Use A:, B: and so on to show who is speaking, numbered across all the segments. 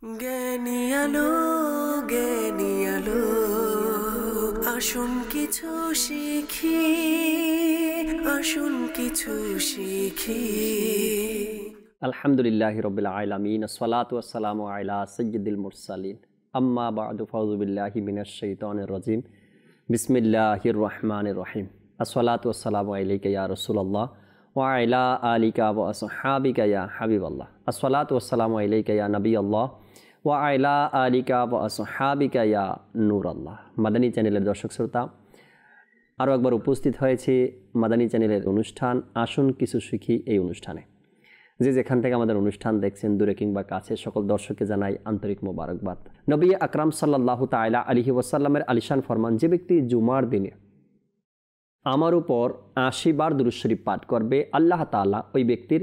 A: জ্ঞানী আলো জ্ঞানী আলো আসুন কিছু শিখি আসুন কিছু শিখি।
B: আলহামদুলিল্লাহি রাব্বিল আলামিন আসসালাতু ওয়াসসালামু আলা সাইয়্যিদিল মুরসালিন আম্মা বা'দু ফাউযু বিল্লাহি মিনাশ শাইতানির রাজিম বিসমিল্লাহির রহমানির রহিম আসসালাতু ওয়াসসালামু আলাইকা ইয়া রাসূলুল্লাহ ওয়া আলা আলিকা ওয়া আসহাবিকা ইয়া হাবিবাল্লাহ আসসালাতু ওয়াসসালামু আলাইকা ইয়া নবিয়াল্লাহ ওয়া আলা আলিকা ওয়া আসহাবিকা ইয়া নূরাল্লাহ। মাদানী চ্যানেলের দর্শক শ্রোতা, আরও একবার উপস্থিত হয়েছে মাদানী চ্যানেলের অনুষ্ঠান আসুন কিছু শিখি। এই অনুষ্ঠানে যে যেখান থেকে আমাদের অনুষ্ঠান দেখছেন, দূরে কিংবা কাছে, সকল দর্শককে জানাই আন্তরিক মোবারকবাদ। নবী আকরাম সাল্লাল্লাহু তাআলা আলাইহি ওয়াসাল্লামের আলিশান ফরমান, যে ব্যক্তি জুমার দিনে আমার উপর ৮০ বার দুরূদ শরীফ পাঠ করবে, আল্লাহ তাআলা ওই ব্যক্তির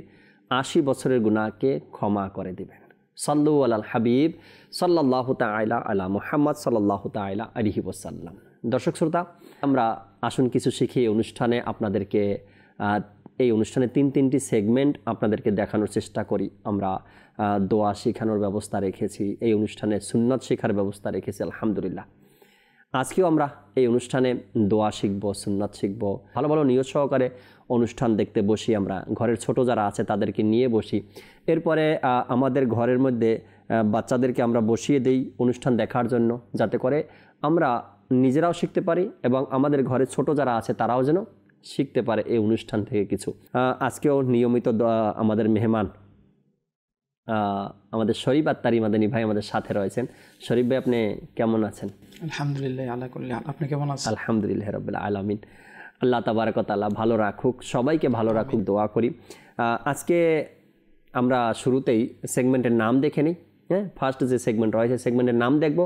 B: ৮০ বছরের গুনাহকে ক্ষমা করে দিবেন। সাল্লু আলাল হাবিব সাল্লাল্লাহু তাআলা আলা মুহাম্মদ সাল্লাল্লাহু তাআলা আলাইহি ওয়াসাল্লাম। দর্শক শ্রোতা, আমরা আসুন কিছু শিখি অনুষ্ঠানে আপনাদেরকে এই অনুষ্ঠানে তিনটি সেগমেন্ট আপনাদেরকে দেখানোর চেষ্টা করি। আমরা দোয়া শেখানোর ব্যবস্থা রেখেছি, এই অনুষ্ঠানে সুন্নত শেখার ব্যবস্থা রেখেছি আলহামদুলিল্লাহ। আজকেও আমরা এই অনুষ্ঠানে দোয়া শিখব, সুন্নত শিখব। ভালো ভালো নিয়ত সহকারে অনুষ্ঠান দেখতে বসি। আমরা ঘরের ছোট যারা আছে তাদেরকে নিয়ে বসি। এরপরে আমাদের ঘরের মধ্যে বাচ্চাদেরকে আমরা বসিয়ে দেই অনুষ্ঠান দেখার জন্য, যাতে করে আমরা নিজেরাও শিখতে পারি এবং আমাদের ঘরে ছোট যারা আছে তারাও যেন শিখতে পারে এই অনুষ্ঠান থেকে কিছু। আজকেও নিয়মিত আমাদের মেহমান আমাদের শরীফ আত্তারি মাদানী ভাই আমাদের সাথে রয়েছেন। শরীফ ভাই, আপনি কেমন আছেন?
C: আলহামদুলিল্লাহ আলা কুল্লি হাল। আপনি কেমন আছেন?
B: আলহামদুলিল্লাহ রাব্বিল আলামিন। আল্লাহ তাবারাক ওয়া তাআলা ভালো রাখুক, সবাইকে ভালো রাখুক, দোয়া করি। আজকে আমরা শুরুতেই সেগমেন্টের নাম দেখে নিই। হ্যাঁ, ফার্স্ট যে সেগমেন্ট রয়েছে সেগমেন্টের নাম দেখব,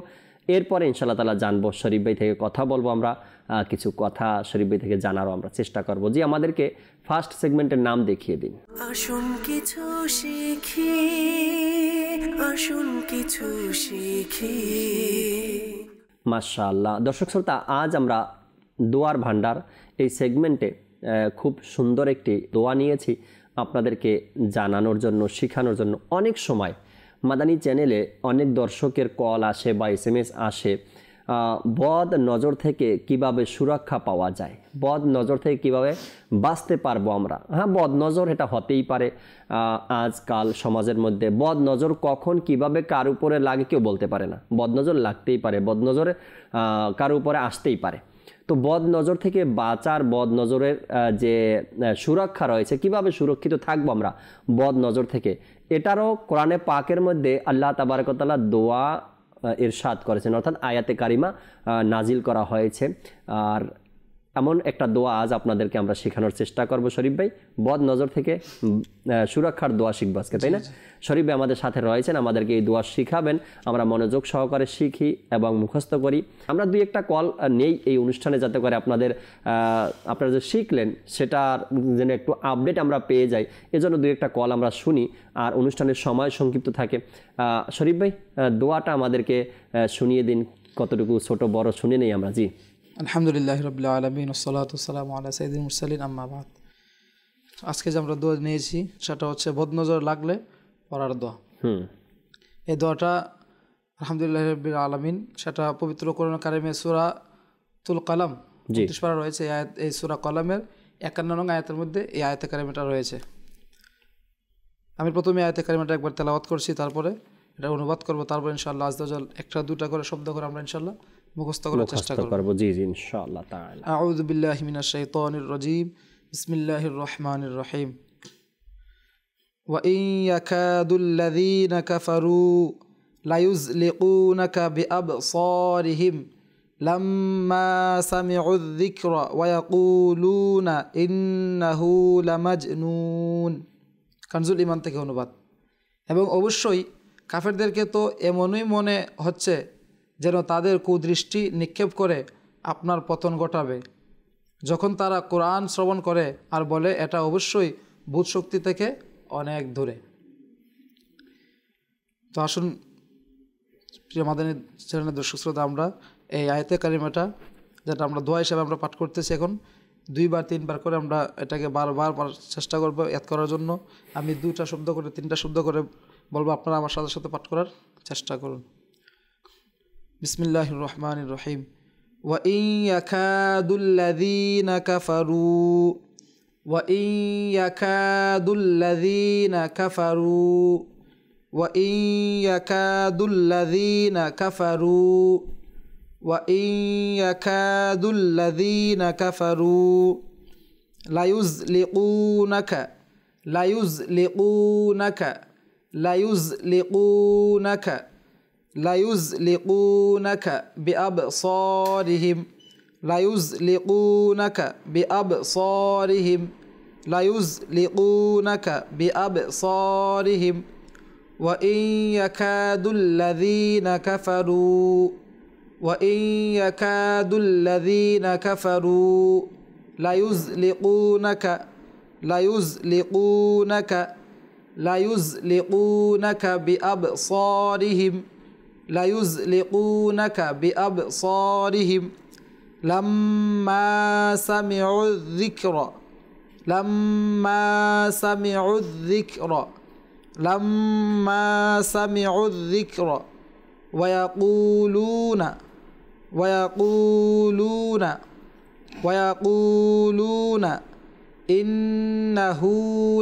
B: এরপরে ইনশাআল্লাহ তাআলা জানবো। শরীফ ভাই থেকে কথা বলবো আমরা, কিছু কথা শরীফ ভাই থেকে জানারও আমরা চেষ্টা করব। জি, আমাদেরকে ফার্স্ট সেগমেন্টের নাম দেখিয়ে দিন।
A: আসুন কিছু শিখি আসুন কিছু শিখি।
B: মাশাআল্লাহ। দর্শক শ্রোতা, আজ আমরা দোয়ার ভান্ডার এই সেগমেন্টে খুব সুন্দর একটি দোয়া নিয়েছি আপনাদেরকে জানানোর জন্য, শেখানোর জন্য। অনেক সময় মাদানী চ্যানেলে অনেক দর্শকের কল আসে বা SMS আসে, বদ নজর থেকে কিভাবে সুরক্ষা পাওয়া যায়, বদ নজর থেকে কিভাবে বাঁচতে পারবো আমরা। হ্যাঁ, বদ নজর এটা হতেই পারে। আজকাল সমাজের মধ্যে বদ নজর কখন কিভাবে কার উপরে লাগে কেউ বলতে পারে না। বদ নজর লাগতেই পারে, বদ নজরে কার উপরে আসতেই পারে। তো বদ নজর থেকে বাঁচার, বদ নজরের যে সুরক্ষা রয়েছে, কিভাবে সুরক্ষিত থাকবো আমরা বদ নজর থেকে, এটারও কোরআনে পাকের মধ্যে আল্লাহ তাবারক ওয়া তাআলা দোয়া ইরশাদ করেছেন, অর্থাৎ আয়াতে কারিমা নাজিল করা হয়েছে। আর এমন একটা দোয়া আজ আপনাদেরকে আমরা শেখানোর চেষ্টা করব। শরীফ ভাই, বদ নজর থেকে সুরক্ষার দোয়া শিখবো আজকে, তাই না? শরীফ ভাই আমাদের সাথে রয়েছেন, আমাদেরকে এই দোয়া শিখাবেন। আমরা মনোযোগ সহকারে শিখি এবং মুখস্থ করি। আমরা দুই একটা কল নেই এই অনুষ্ঠানে, যাতে করে আপনারা যে শিখলেন সেটার যেন একটু আপডেট আমরা পেয়ে যাই। এজন্য দুই একটা কল আমরা শুনি, আর অনুষ্ঠানের সময় সংক্ষিপ্ত থাকে। শরীফ ভাই, দোয়াটা আমাদেরকে শুনিয়ে দিন, কতটুকু ছোট বড় শুনে নেই আমরা। জি।
C: আলহামদুলিল্লাহ রাব্বিল আলামিন ওয়াসসালাতু ওয়াসসালামু আলা সাইয়্যিদিল মুরসালিন আম্মা বাদ। আজকে যে আমরা দোয়া নিয়েছি সেটা হচ্ছে বদনজর লাগলে পড়ার দোয়া। এই দোয়াটা আলহামদুলিল্লাহ রাব্বিল আলামিন, সেটা পবিত্র কোরআন কারিমে সূরাতুল কলম 29 পারা রয়েছে। এই সূরা কলমের 51 নং আয়াতের মধ্যে এই আয়াতে কারিমাটা রয়েছে। আমি প্রথমে আয়াতে কারিমাটা একবার তেলাওয়াত করছি, তারপরে এটা অনুবাদ করব, তারপর ইনশাআল্লাহ আজ দাজাল একটা দুটা করে শব্দ করে আমরা ইনশাআল্লাহ মুখস্থ করার চেষ্টা করব।
B: জি জি, ইনশাআল্লাহ তাআলা।
C: আউযু বিল্লাহি মিনাশ শাইতানির রাজীম। বিসমিল্লাহির রহমানির রহিম। ওয়া ইন ইয়াকাদুল্লাযীনা কাফারু লায়ুযলিকুনাকা বিআবসারিহিম লাম্মা সামিউয যিকরা ওয়া ইয়াকুলুনা ইন্নাহু লামাজনুন। কানজুল ঈমান থেকে অনুবাদ। এবং অবশ্যই কাফেরদেরকে তো এমনই মনে হচ্ছে যেন তাদের কুদৃষ্টি নিক্ষেপ করে আপনার পতন ঘটাবে, যখন তারা কোরআন শ্রবণ করে আর বলে এটা অবশ্যই বুধ শক্তি থেকে অনেক দূরে। তো আসুন প্রিয় মাদানী চ্যানেলের দর্শক শ্রোতা, আমরা এই আয়াতে কারিমাটা যেটা আমরা দোয়া হিসাবে আমরা পাঠ করতেছি, এখন 2বার 3বার করে আমরা এটাকে বারবার চেষ্টা করবো ইয়াদ করার জন্য। আমি 2টা শব্দ করে 3টা শব্দ করে বলবো, আপনারা আমার সাথে সাথে পাঠ করার চেষ্টা করুন। বিসমিল্লাহির রহমানির রহিম। ওয়া ইন ইয়াকাদুল্লাযীনা কাফারু ওয়া ইন ইয়াকাদুল্লাযীনা কাফারু ওয়া ইন ইয়াকাদুল্লাযীনা কাফারু ওয়া ইন ইয়াকাদুল্লাযীনা কাফারু লায়ুযলিকুনাকা লায়ুযলিকুনাকা লায়ুযলিকুনাকা লায়ুযলিকুনাকা বিআবসারিহিম লায়ুযলিকুনাকা বিআবসারিহিম লায়ুযলিকুনাকা বিআবসারিহিম ওয়া ইন ইয়াকাদুল্লাযীনা কাফারু ওয়া ইন ইয়াকাদুল্লাযীনা কাফারু লায়ুযলিকুনাকা লায়ুযলিকুনাকা লায়ুযলিকুনাকা বিআবসারিহিম লায়ুযলিকুনাকা বিআবসারিহিম লাম্মা সামিউয যিকরা লাম্মা সামিউয যিকরা লাম্মা সামিউয যিকরা ওয়া ইয়াকুলুনা ওয়া ইয়াকুলুনা ওয়া ইয়াকুলুনা ইন্নাহু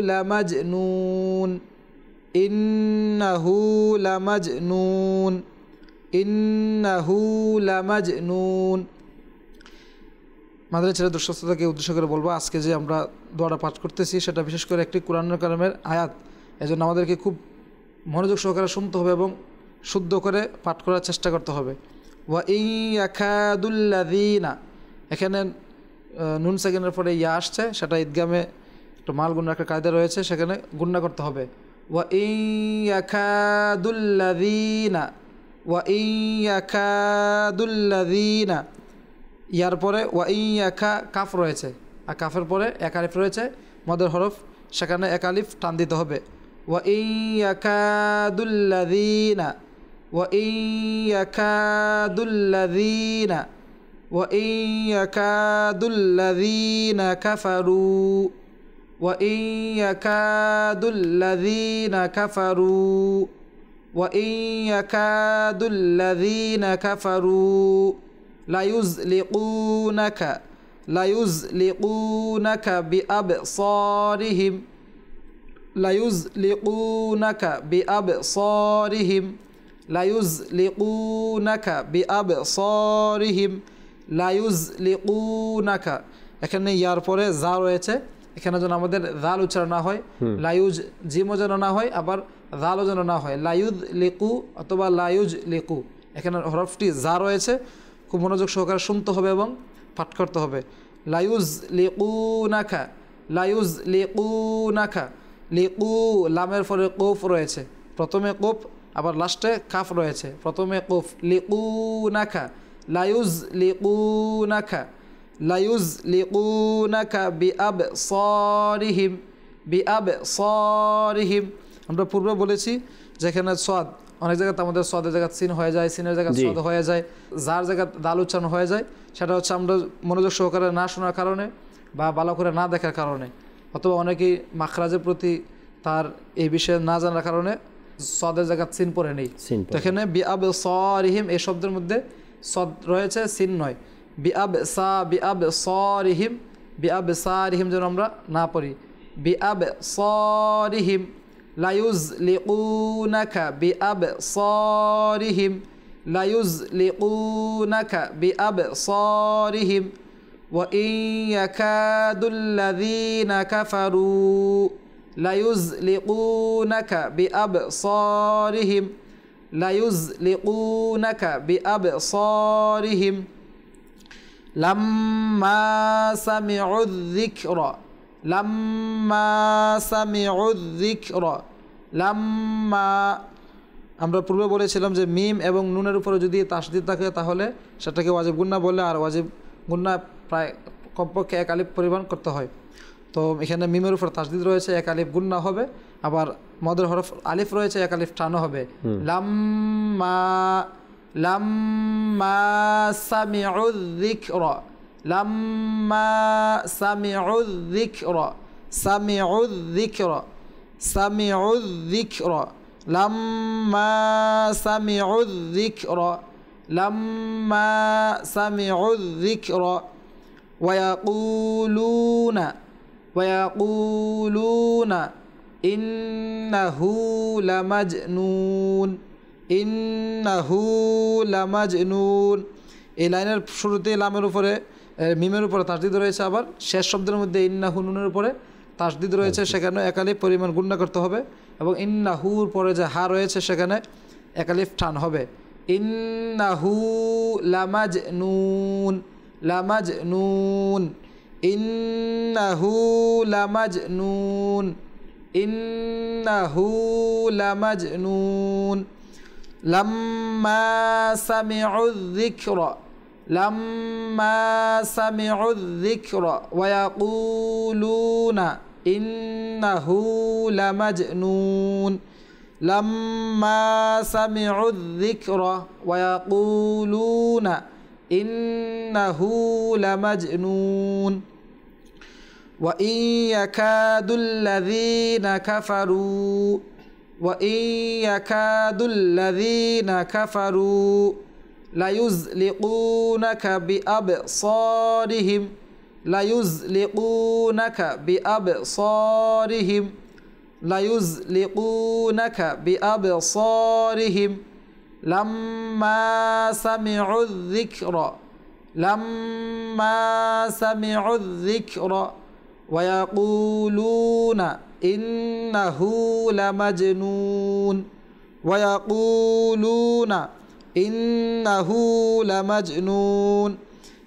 C: লামাজনুন ইন্নাহু লামাজনুন ইন্নাহু লামাজনুন। মাদ্রাসা ছেলে দুঃস্থতাকে উদ্দেশ্য করে বলবো, আজকে যে আমরা দোয়াটা পাঠ করতেছি সেটা বিশেষ করে একটি কুরআনুল কারীমের আয়াত, এজন্য আমাদেরকে খুব মনোযোগ সহকারে শুনতে হবে এবং শুদ্ধ করে পাঠ করার চেষ্টা করতে হবে। ওয়া ইন ইয়াকাদুল্লাযীনা, এখানে নুন সেকেন্ডের পরে ইয়া আসছে, সেটা ঈদগামে একটু মাল গুণা একটা কায়দা রয়েছে, সেখানে গুণনা করতে হবে। ওয়া ইন ইয়াকাদুল্লাযীনা ওয়া ইন ইয়াকাদুল্লাযীনা, ইয়ার পরে ওয়া ইন ইয়াকা কাফ রয়েছে, আর কাফের পরে এক আলিফ রয়েছে মদের হরফ, সেখানে এক আলিফ টান দিতে হবে। ওয়া ইন ইয়াকাদুল্লাযীনা ওয়া ইন ইয়াকাদুল্লাযীনা ওয়া ইন ইয়াকাদুল্লাযীনা কাফারু ওয়া ইন ইয়াকাদুল্লাযীনা কাফারু ওয়া ইন ইয়াকাদুল্লাযীনা কাফারু লায়ুযলিকুনাকা লায়ুযলিকুনাকা বিআবসারিহিম লায়ুযলিকুনাকা বিআবসারিহিম লায়ুযলিকুনাকা বিআবসারিহিম লায়ুযলিকুনাকা, এখানে ইয়ার পরে যা রয়েছে, এখানে যেন আমাদের জাল উচ্চারণ না হয়, লায়ুজ জিমও যেন না হয়, আবার জালও যেন না হয়, লায়ুযলিকু অথবা লায়ুযলিকু, এখানে হরফটি যা রয়েছে খুব মনোযোগ সহকারে শুনতে হবে এবং পাঠ করতে হবে। লায়ুযলিকুনাকা লায়ুযলিকুনাকা, লিকু লামের পরে কফ রয়েছে, প্রথমে কফ আবার লাস্টে কাফ রয়েছে, প্রথমে কফ, লিকুনাকা লায়ুযলিকুনাকা লায়ুযলিকুনাকা বিআবসারিহিম বিআবসারিহিম। আমরা পূর্বে বলেছি যেখানে সদ, অনেক জায়গাতে আমাদের সদের জায়গা সিন হয়ে যায়, সিনের জায়গা সদ হয়ে যায়, যার জায়গা দাল উচ্চারণ হয়ে যায়, সেটা হচ্ছে আমরা মনোযোগ সহকারে না শোনার কারণে বা ভালো করে না দেখার কারণে, অথবা অনেকেই মাখরাজের প্রতি তার এই বিষয়ে না জানার কারণে সদের জায়গা সিন পড়ে নেই। তো এখানে বিআবসারিহিম এই শব্দের মধ্যে সদ রয়েছে, সিন নয়। বিআবসারিহিম বিআবসারিহিম যেন আমরা না পড়ি। বিআবসারিহিম লায়ুযলিকুনাকা বিআবসারিহিম লায়ুযলিকুনাকা বিআবসারিহিম ওয়া ইন ইয়াকাদুল্লাযীনা কাফারু লায়ুযলিকুনাকা বিআবসারিহিম লায়ুযলিকুনাকা বিআবসারিহিম লাম্মা সামিউয যিকরা লাম্মা সামিউয যিকরা লাম্মা। আমরা পূর্বে বলেছিলাম যে মিম এবং নুনের উপরে যদি তাসদীদ থাকে তাহলে সেটাকে ওয়াজিব গুন্না বলে, আর ওয়াজিব গুন্না প্রায় কমপক্ষে এক আলিফ পরিমাণ করতে হয়। তো এখানে মিমের উপর তাসদীদ রয়েছে, এক আলিফ গুন্না হবে, আবার মদের হরফ আলিফ রয়েছে, এক আলিফ টানো হবে। লাম্মা লাম্মা সামিউয যিকরা লাম্মা সামিউয যিকরা সামিউয যিকরা সামিউয যিকরা লাম্মা সামিউয যিকরা লাম্মা সামিউয যিকরা ওয়ায়াকুলুনা ইন্নাহু লামাজনুন ইন্নাহু লামাজনুন। এই লাইনের শুরুতে লামের উপরে মিমের উপরে তাসদিদ রয়েছে, আবার শেষ শব্দের মধ্যে ইন্নাহু নুনের উপরে তাসদিদ রয়েছে, সেখানে একালিফ পরিমাণ গুণনা করতে হবে, এবং ইন্নাহুর পরে যে হা রয়েছে সেখানে একালিফ টান হবে। ইন্নাহু লামাজনুন লামাজনুন ইন্নাহু লামাজনুন ইন্নাহু লামাজনুন। লাম্মা সামিউয যিকরা লাম্মা সামিউয যিকরা ওয়ায়াকুলুনা ইন্নাহু লামাজনুন লাম্মা সামিউয যিকরা ওয়ায়াকুলুনা ইন্নাহু লামাজনুন। وإن يكاد الذين كفروا ليزلقونك بأبصارهم لما سمعوا الذكر ويقولون إنه لمجنون।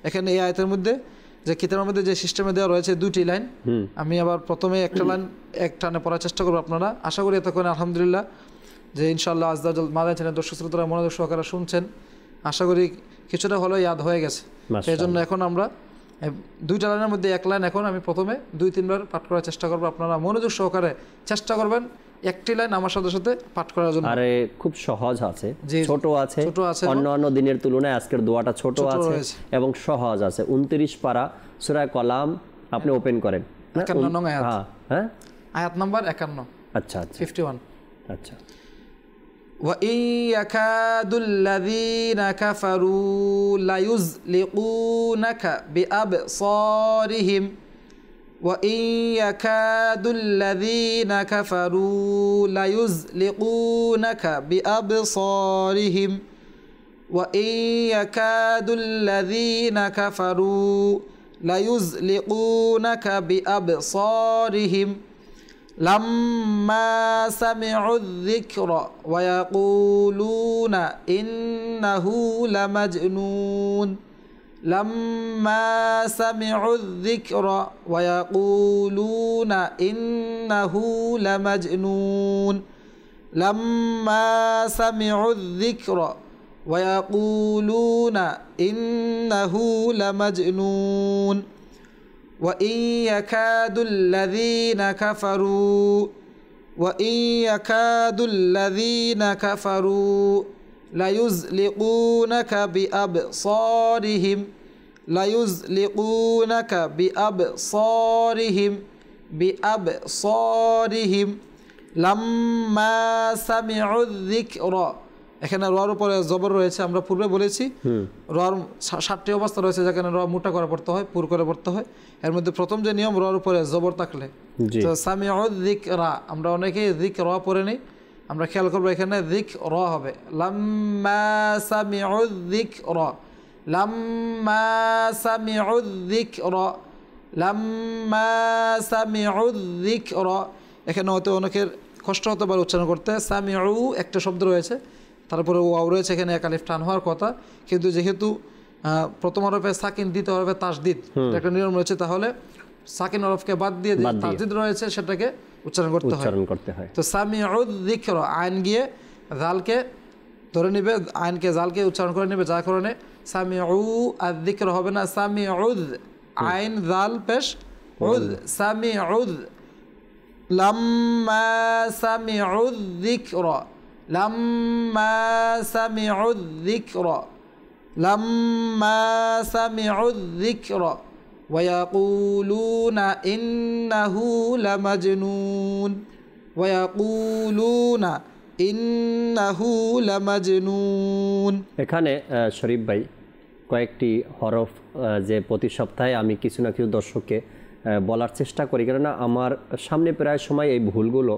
C: এখানে এই আয়াতের মধ্যে যে কিতাবের মধ্যে যে সিস্টেমে দেওয়া রয়েছে দুটি লাইন, আমি আবার প্রথমে একটা লাইন এক টানে পড়ার চেষ্টা করবো। আপনারা আশা করি এতক্ষণ আলহামদুলিল্লাহ যে ইনশাআল্লাহ আজদাল মাদানী চ্যানেল দর্শক শ্রোতারা মনোযোগ সহকারে শুনছেন, আশা করি কিছুটা হলেও ইয়াদ হয়ে গেছে। সেই জন্য এখন আমরা দুইটা লাইনের মধ্যে এক লাইন এখন আমি প্রথমে 2-3 বার পাঠ করার চেষ্টা করবো, আপনারা মনোযোগ সহকারে চেষ্টা করবেন একটি লাইন আমার সাথে সাথে পাঠ করার জন্য।
B: আরে খুব সহজ আছে, ছোট আছে, অন্যান্য দিনের তুলনায় আজকের দোয়াটা ছোট আছে এবং সহজ আছে। 29 পারা সূরা কলাম আপনি ওপেন করেন,
C: 51 নং আয়াত।
B: হ্যাঁ,
C: আয়াত নাম্বার 51।
B: আচ্ছা
C: 51।
B: আচ্ছা।
A: وإن يكاد الذين كفروا ليزلقونك بأبصارهم وإن يكاد الذين كفروا ليزلقونك بأبصارهم وإن يكاد الذين كفروا ليزلقونك بأبصارهم لما سمعوا الذكر ويقولون إنه لمجنون لما سمعوا الذكر ويقولون إنه لمجنون لما سمعوا الذكر ويقولون إنه لمجنون وإن يكاد الذين كفروا ليزلقونك بأبصارهم لما سمعوا الذكر। এখানে রর উপরে জবর রয়েছে, আমরা পূর্বে বলেছি রর 7টি অবস্থা রয়েছে যেখানে র মোটা করে পড়তে হয়, পুর করে পড়তে হয়। এর মধ্যে প্রথম যে নিয়ম রর উপরে জবর থাকলে, তো সামিউয যিকরা আমরা অনেকেই যিকরা পড়ে নেই, আমরা খেয়াল করবো এখানে যিকরা হবে লাম্মা সামিউয যিকরা লাম্মা সামিউয যিকরা লাম্মা সামিউয যিকরা। এখানে হয়তো অনেকের কষ্ট হতে পারে উচ্চারণ করতে। সামিউ একটা শব্দ রয়েছে, তারপরে ওয়াও রয়েছে, এখানে এক আলিফ টান হওয়ার কথা, কিন্তু যেহেতু প্রথম হরফে সাকিন, দ্বিতীয় হরফে তাসদিদ একটা নিয়ম রয়েছে, তাহলে সাকিন হরফকে বাদ দিয়ে তাসদিদ রয়েছে সেটাকে উচ্চারণ করতে হয়। তো সামিউয যিকরা আইন গিয়ে জালকে ধরে নিবে, আইনকে জালকে উচ্চারণ করে নেবে, যার কারণে সামিউ আর যিকরা হবে না, সামিউয আইন জাল পেশ উয সামিউয লাম্মা সামিউয যিকরা লাম্মা সামিউয যিকরা লাম্মা সামিউয যিকরা ওয়ায়াকুলুনা ইন্নাহু লামাজনুন ওয়ায়াকুলুনা ইন্নাহু লামাজনুন।
B: এখানে শরীফ ভাই কয়েকটি হরফ যে প্রতি সপ্তাহে আমি কিছু না কিছু দর্শককে বলার চেষ্টা করি, কেননা আমার সামনে প্রায় সময় এই ভুলগুলো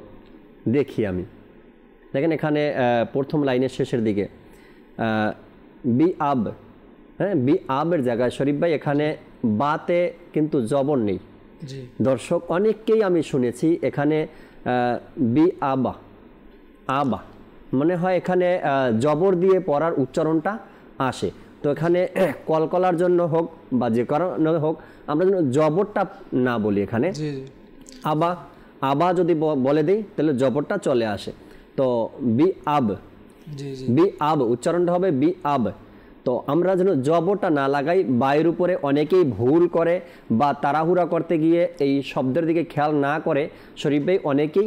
B: দেখি আমি। দেখেন এখানে প্রথম লাইনের শেষের দিকে বি আব, হ্যাঁ, বি আবের জায়গায় শরীফ ভাই এখানে বাতে কিন্তু জবর নেই।
A: জি
B: দর্শক অনেককেই আমি শুনেছি এখানে বি আবা, আবা মনে হয় এখানে জবর দিয়ে পড়ার উচ্চারণটা আসে। তো এখানে কলকলার জন্য হোক বা যে কারণে হোক আমরা যেন জবরটা না বলি এখানে,
A: জি জি
B: আবা, আবা যদি বলে দিই তাহলে জবরটা চলে আসে। তো বি আব,
A: জি জি
B: বি আব উচ্চারণটা হবে বি আব। তো আমরা যেন জবরটা না লাগাই, বায়ুর উপরে অনেকেই ভুল করে বা তাড়াহুড়া করতে গিয়ে এই শব্দের দিকে খেয়াল না করে শরীফ ভাই অনেকেই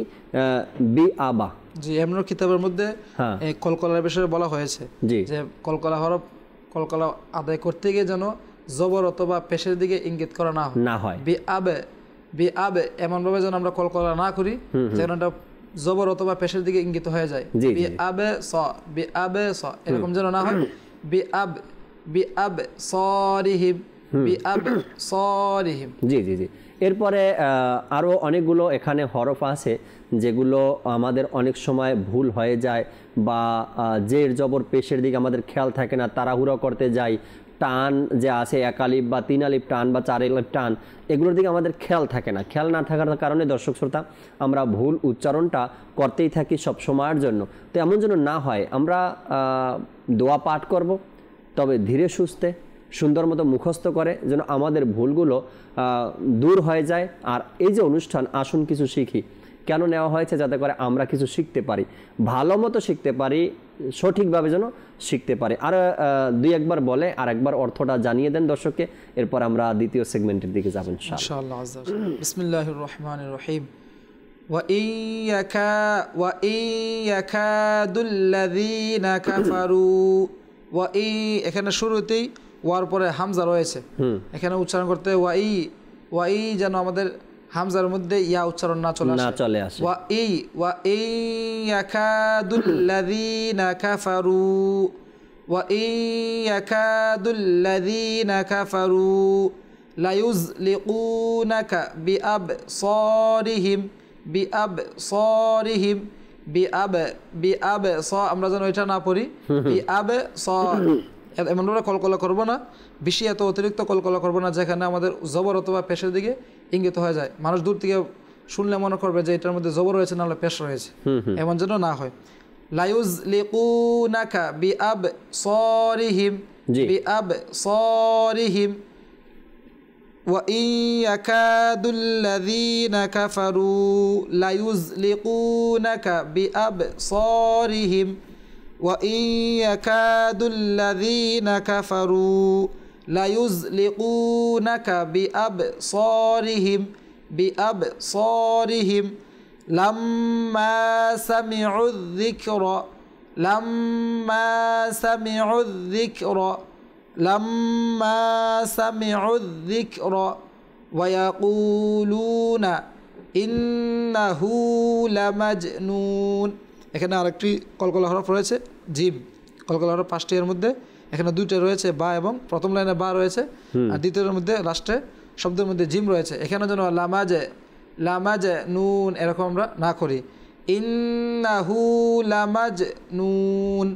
B: বি আবা।
A: জি এমন কিতাবের মধ্যে
B: হ্যাঁ।
A: এই কলকলার বিষয়ে বলা হয়েছে
B: জি
A: যে কলকলা হরফ কলকলা আদায় করতে গিয়ে যেন জবর অথবা পেশের দিকে ইঙ্গিত করা না হয়।
B: না হয়,
A: বি আবে এমনভাবে যেন আমরা কলকলা না করি যেন এটা জবর অথবা পেশের দিকে ইঙ্গিত হয়ে যায়।
B: জি,
A: বি আবে স এরকম যেন না হয়। বি আব সরিহিম, বি আব সরিহিম।
B: জি জি জি। এরপরে আরও অনেকগুলো এখানে হরফ আছে যেগুলো আমাদের অনেক সময় ভুল হয়ে যায় বা জের জবর পেশের দিকে আমাদের খেয়াল থাকে না, তাড়াহুড়ো করতে যাই, টান যে আছে এক আলিফ বা তিন আলিফ টান বা চার আলিফ টান, এগুলোর দিকে আমাদের খেয়াল থাকে না। খেয়াল না থাকার কারণে দর্শক শ্রোতা আমরা ভুল উচ্চারণটা করতেই থাকি সব সময়ের জন্য। তো এমন যেন না হয়, আমরা দোয়া পাঠ করব, তবে ধীরে সুস্থে সুন্দর মতো মুখস্থ করে যেন আমাদের ভুলগুলো দূর হয়ে যায়। আর এই যে অনুষ্ঠান আসুন কিছু শিখি কেন নেওয়া হয়েছে, যাতে করে আমরা কিছু শিখতে পারি, ভালো মতো শিখতে পারি, সঠিকভাবে যেন শিখতে পারি। আর দুই একবার বলে আর একবার অর্থটা জানিয়ে দেন দর্শককে, এরপর আমরা দ্বিতীয় সেগমেন্টের দিকে যাব
A: ইনশাআল্লাহ। বিসমিল্লাহির রহমানির রহিম। ওয়া ইয়াকাদুল্লাযীনা কাফারু, এখানে শুরুতেই ওয়ার পরে হামজা রয়েছে, এখানে উচ্চারণ করতে ওয়াই যেন আমাদের হামজার মধ্যে ইয়া উচ্চারণ না চলে আসে। ওয়া ইয়াকাদুল্লাযীনা কাফারু, ওয়া ইয়াকাদুল্লাযীনা কাফারু লায়ুযলিকুনাকা বিআবসারিহিম, বিআবসারিহিম, বিআব স আমরা যেন এটা না পড়ি, বিআব স এমনভাবে কলকলা করবো না, বেশি এত অতিরিক্ত কলকলা করবো না যেখানে আমাদের জবর অথবা পেশের দিকে ইঙ্গিত হয়ে যায়। মানুষ দূর থেকে শুনলে মনে করবে যে এটার মধ্যে জবর রয়েছে, নাহলে পেশ রয়েছে, এমন যেন না হয়। লায়ুযলিকুনাকা বিআবসারিহিম, বিআবসারিহিম ওয়া ইয়াকাদুল্লাযীনা কাফারু লায়ুযলিকুনাকা বিআবসারিহিম, ওয়া ইয়াকাদুল্লাযীনা কাফারু লায়ুযলিকুনাকা বিআবসারিহিম, বিআবসারিহিম লাম্মা সামিউয যিকরা, লাম্মা সামিউয যিকরা, লাম্মা সামিউয যিকরা ওয়া ইয়াকুলুনা ইন্নাহু লামাজনুন। এখানে আরেকটি কলকলা হরফ রয়েছে জিম, কলকলা হরফ 5টি, এর মধ্যে এখানে 2টা রয়েছে বা, এবং প্রথম লাইনে বা রয়েছে আর দ্বিতীয়ের মধ্যে লাস্টে শব্দের মধ্যে জিম রয়েছে। এখানে যেন লামাজে নুন এরকম আমরা না করি। ইন্নাহু লামাজনুন,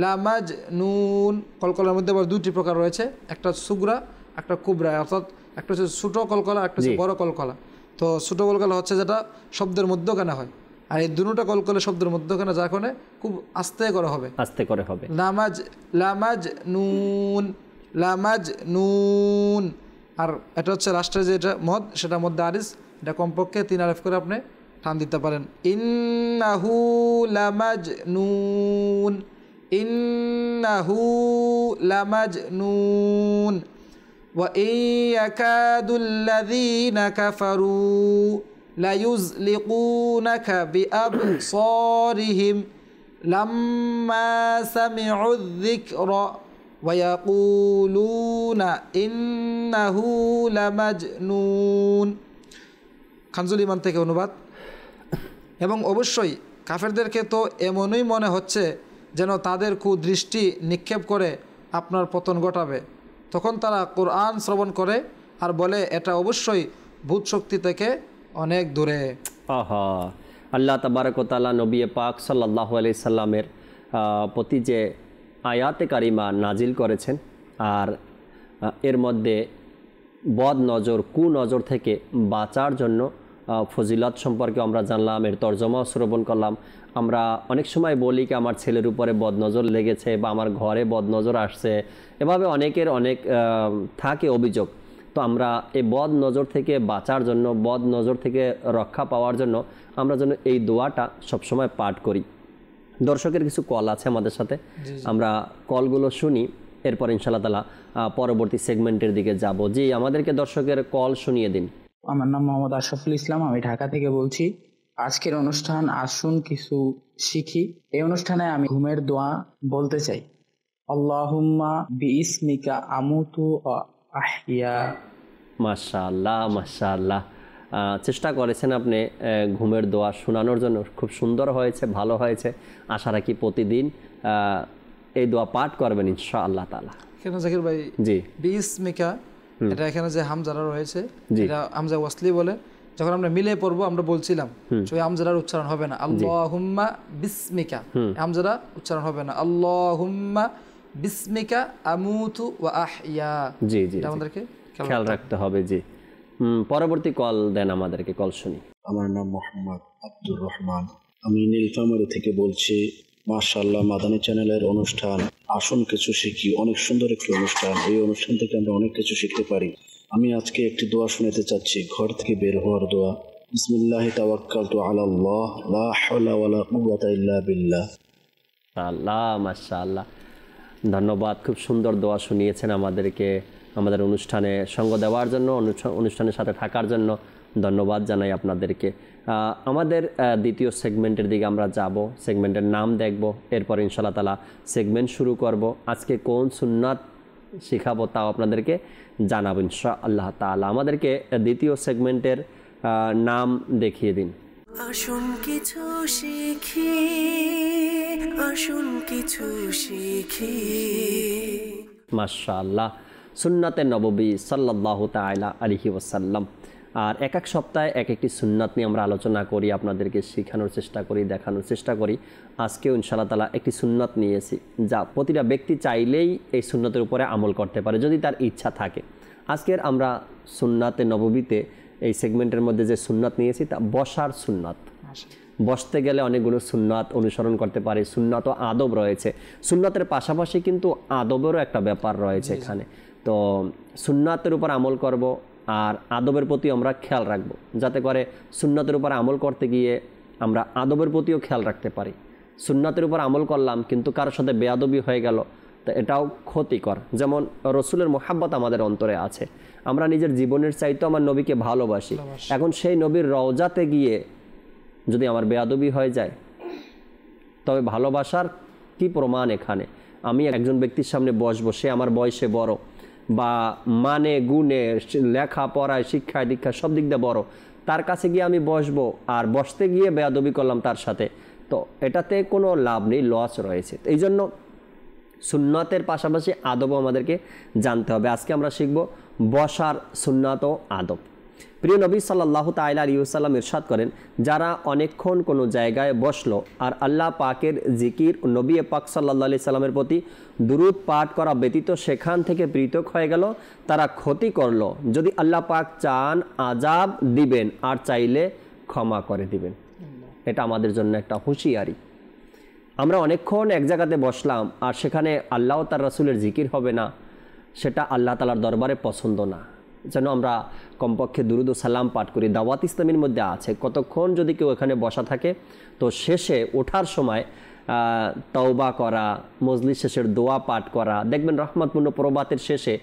A: লামাজনুন কলকলার মধ্যে আবার 2টি প্রকার রয়েছে, একটা সুগরা একটা কুবরা, অর্থাৎ একটা হচ্ছে ছোটো কলকলা, একটা হচ্ছে বড় কলকলা। তো ছোটো কলকলা হচ্ছে যেটা শব্দের মধ্যখানে হয়, আর এই দুটো কলকলা শব্দের মধ্যখানে যার কারণে খুব আস্তে করে হবে,
B: আস্তে করে হবে।
A: লামাজনুন, লামাজনুন। আর এটা হচ্ছে রাষ্ট্রের যেটা মদ, সেটা মধ্যে আরিস, এটা কমপক্ষে 3 আলিফ করে আপনি টান দিতে পারেন। ইন্নাহু লামাজনুন, ইন্নাহু লামাজনুন ওয়া ইয়াকাদুল্লাযীনা কাফারু লায়ুযলিকুনাকা বিআবসারিহিম লাম্মা সামিউয যিকরা ওয়া ইয়াকুলুনা ইন্নাহু লামাজনুন। খানজুল ইমান থেকে অনুবাদ। এবং অবশ্যই কাফেরদেরকে তো এমনই মনে হচ্ছে যেন তাদের কুদৃষ্টি নিক্ষেপ করে আপনার পতন ঘটাবে। তখন তারা কোরআন শ্রবণ করে আর বলে এটা অবশ্যই ভূত শক্তি থেকে অনেক দূরে।
B: আহা, আল্লাহ তাবারক ওয়া তাআলা নবী পাক সাল্লাল্লাহু আলাইহি সাল্লামের প্রতি যে আয়াতে কারিমা নাজিল করেছেন, আর এর মধ্যে বদ নজর কুনজর থেকে বাঁচার জন্য ফজিলত সম্পর্কে আমরা জানলাম, এর তর্জমাও শ্রবণ করলাম। আমরা অনেক সময় বলি কি আমার ছেলের উপরে বদনজর লেগেছে বা আমার ঘরে বদনজর আসছে, এভাবে অনেকের অনেক থাকে অভিযোগ। তো আমরা এই বদ নজর থেকে বাঁচার জন্য, বদ নজর থেকে রক্ষা পাওয়ার জন্য আমরা যেন এই দোয়াটা সবসময় পাঠ করি। দর্শকের কিছু কল আছে আমাদের সাথে, আমরা কলগুলো শুনি, এরপর ইনশাআল্লাহ তাআলা পরবর্তী সেগমেন্টের দিকে যাব। জি, আমাদেরকে দর্শকের কল শুনিয়ে দিন।
D: আমার নাম মোহাম্মদ আশরাফুল ইসলাম, আমি ঢাকা থেকে বলছি। আজকের অনুষ্ঠান আসুন কিছু শিখি, এই অনুষ্ঠানে আমি ঘুমের দোয়া বলতে চাই। আল্লাহুম্মা বিইসমিকা আমুতু ওয়া আহইয়া।
B: মাশাআল্লাহ, মাশাআল্লাহ, চেষ্টা করেছেন আপনি ঘুমের দোয়া শোনানোর জন্য, খুব সুন্দর হয়েছে, ভালো হয়েছে। আশা রাখি প্রতিদিন এই দোয়া পাঠ করবেন ইনশাআল্লাহ তাআলা।
A: এখানে জাকির ভাই,
B: জি,
A: বিসমিকা, এটা এখানে যে হামজারা রয়েছে এটা হামজা ওয়াসলি বলে। যখন আমরা মিলে পড়বো আমরা বলছিলাম ওই হামজারার উচ্চারণ হবে না, আল্লাহুম্মা বিসমিকা, হামজারা উচ্চারণ হবে না, আল্লাহুম্মা বিসমিকা আমুতু ওয়া আহইয়া।
B: জি জি,
A: এটা আমাদেরকে
B: খেয়াল রাখতে হবে। জি, পরবর্তী কল দেন আমাদেরকে, কল শুনি।
E: আমার নাম মোহাম্মদ আব্দুর রহমান, আমি নীলফামারী থেকে বলছি। মাশাআল্লাহ, মাদানী চ্যানেলের অনুষ্ঠান আসুন কিছু শিখি অনেক সুন্দর একটি অনুষ্ঠান। এই অনুষ্ঠান থেকে আমরা অনেক কিছু শিখতে পারি। আমি আজকে একটি দোয়া শোনাতে চাচ্ছি, ঘর থেকে বের হওয়ার দোয়া। বিসমিল্লাহি তাওয়াক্কালতু আলাল্লাহ লা হাওলা ওয়ালা কুওয়াতা ইল্লা বিল্লাহ।
B: আল্লাহ, মাশাআল্লাহ, ধন্যবাদ। খুব সুন্দর দোয়া শুনিয়েছেন আমাদেরকে, আমাদের অনুষ্ঠানে সঙ্গ দেওয়ার জন্য, অনুষ্ঠানের সাথে থাকার জন্য ধন্যবাদ জানাই আপনাদেরকে। আমাদের দ্বিতীয় সেগমেন্টের দিকে আমরা যাব, সেগমেন্টের নাম দেখব, এরপর ইনশাআল্লাহ তাআলা সেগমেন্ট শুরু করব। আজকে কোন সুন্নাত শেখাবো তাও আপনাদেরকে জানাবো ইনশাআল্লাহ তাআলা। আমাদেরকে দ্বিতীয় সেগমেন্টের নাম দেখিয়ে দিন।
F: আসুন কিছু শিখি, আসুন কিছু শিখি।
B: মাশাআল্লাহ, সুন্নাতে নববী সাল্লাল্লাহু তাআলা আলাইহি ওয়াসাল্লাম। আর এক এক সপ্তাহে এক একটি সুন্নাত নিয়ে আমরা আলোচনা করি, আপনাদেরকে শেখানোর চেষ্টা করি, দেখানোর চেষ্টা করি। আজকেও ইনশাআল্লাহ তাআলা একটি সুন্নাত নিয়েছি, যা প্রতিটা ব্যক্তি চাইলেই এই সুন্নাতের উপরে আমল করতে পারে যদি তার ইচ্ছা থাকে। আজকের আমরা সুন্নাতে নববীতে এই সেগমেন্টের মধ্যে যে সুন্নাত নিয়েছি তা বসার সুন্নাত। বসতে গেলে অনেকগুলো সুন্নাত অনুসরণ করতে পারে, সুন্নাত ও আদব রয়েছে। সুন্নাতের পাশাপাশি কিন্তু আদবেরও একটা ব্যাপার রয়েছে এখানে। তো সুন্নাতের উপর আমল করব আর আদবের প্রতি আমরা খেয়াল রাখব, যাতে করে সুন্নাতের উপর আমল করতে গিয়ে আমরা আদবের প্রতিও খেয়াল রাখতে পারি। সুন্নাতের উপর আমল করলাম কিন্তু কারোর সাথে বেয়াদবি হয়ে গেল, তো এটাও ক্ষতিকর। যেমন রসুলের মোহাব্বত আমাদের অন্তরে আছে, আমরা নিজের জীবনের চাইতেও আমার নবীকে ভালোবাসি। এখন সেই নবীর রওজাতে গিয়ে যদি আমার বেয়াদবি হয়ে যায়, তবে ভালোবাসার কি প্রমাণ এখানে? আমি একজন ব্যক্তির সামনে বসবো, সে আমার বয়সে বড় বা মানে গুণে, লেখাপড়ায়, শিক্ষায়, দীক্ষায় সব দিক দিয়ে বড়, তার কাছে গিয়ে আমি বসবো আর বসতে গিয়ে বেয়াদবি করলাম তার সাথে, তো এটাতে কোনো লাভ নেই, লস রয়েছে। এই জন্য সুন্নাতের পাশাপাশি আদবও আমাদেরকে জানতে হবে। আজকে আমরা শিখব বসার সুন্নাত ও আদব। প্রিয় নবী সাল্লাল্লাহু তাআলা আলাইহি ওয়াসাল্লাম ইরশাদ করেন, যারা অনেকক্ষণ কোনো জায়গায় বসলো আর আল্লাহ পাকের জিকির, নবী পাক সাল্লাল্লাহু আলাইহি সাল্লামের প্রতি দুরূদ পাঠ করা ব্যতীত সেখান থেকে পৃথক হয়ে গেল, তারা ক্ষতি করলো। যদি আল্লাহ পাক চান আযাব দিবেন আর চাইলে ক্ষমা করে দিবেন। এটা আমাদের জন্য একটা হুঁশিয়ারি। আমরা অনেকক্ষণ এক জায়গাতে বসলাম আর সেখানে আল্লাহ তার রাসূলের জিকির হবে না, সেটা আল্লাহ তাআলার দরবারে পছন্দ না। যেন আমরা কমপক্ষে দুরুদ ও সালাম পাঠ করি। দাওয়াত ইসলামীর মধ্যে আছে কতক্ষণ যদি কেউ এখানে বসা থাকে, তো শেষে ওঠার সময় তওবা করা, মজলিস শেষের দোয়া পাঠ করা। দেখবেন রহমতপূর্ণ প্রবাতের শেষে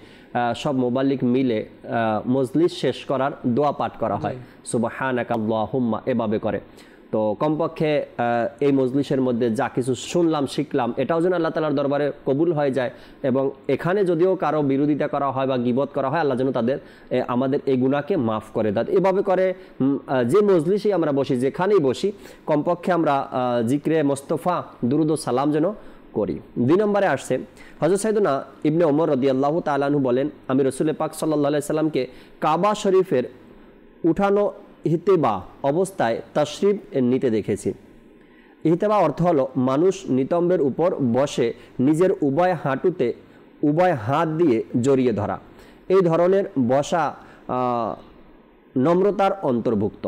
B: সব মুবাল্লিগ মিলে মজলিস শেষ করার দোয়া পাঠ করা হয়, সুবহানাকা আল্লাহুম্মা, এভাবে করে। তো কমপক্ষে এই মজলিসের মধ্যে যা কিছু শুনলাম শিখলাম এটাও যেন আল্লাহ তাআলার দরবারে কবুল হয়ে যায়, এবং এখানে যদিও কারো বিরোধিতা করা হয় বা গীবত করা হয়, আল্লাহ যেন আমাদের এই গুনাহকে মাফ করে দেয়। এভাবে করে যে মজলিসেই আমরা বসি, যেখানেই বসি, কমপক্ষে আমরা জিক্রে মোস্তফা দুরুদ ও সালাম যেন করি। 2 নম্বরে আসছে হযরত সাইয়েদনা ইবনে ওমর রাদিয়াল্লাহু তাআলা আনহু বলেন, আমি রাসূল পাক সাল্লাল্লাহু আলাইহি সাল্লামকে কাবা শরীফের উঠানো ইহতিবা অবস্থায় তাশরিফ নিতে দেখেছি। ইহতিবা অর্থ হলো মানুষ নিতম্বের উপর বসে নিজের উভয় হাঁটুতে উভয় হাত দিয়ে জড়িয়ে ধরা। এই ধরনের বসা নম্রতার অন্তর্ভুক্ত।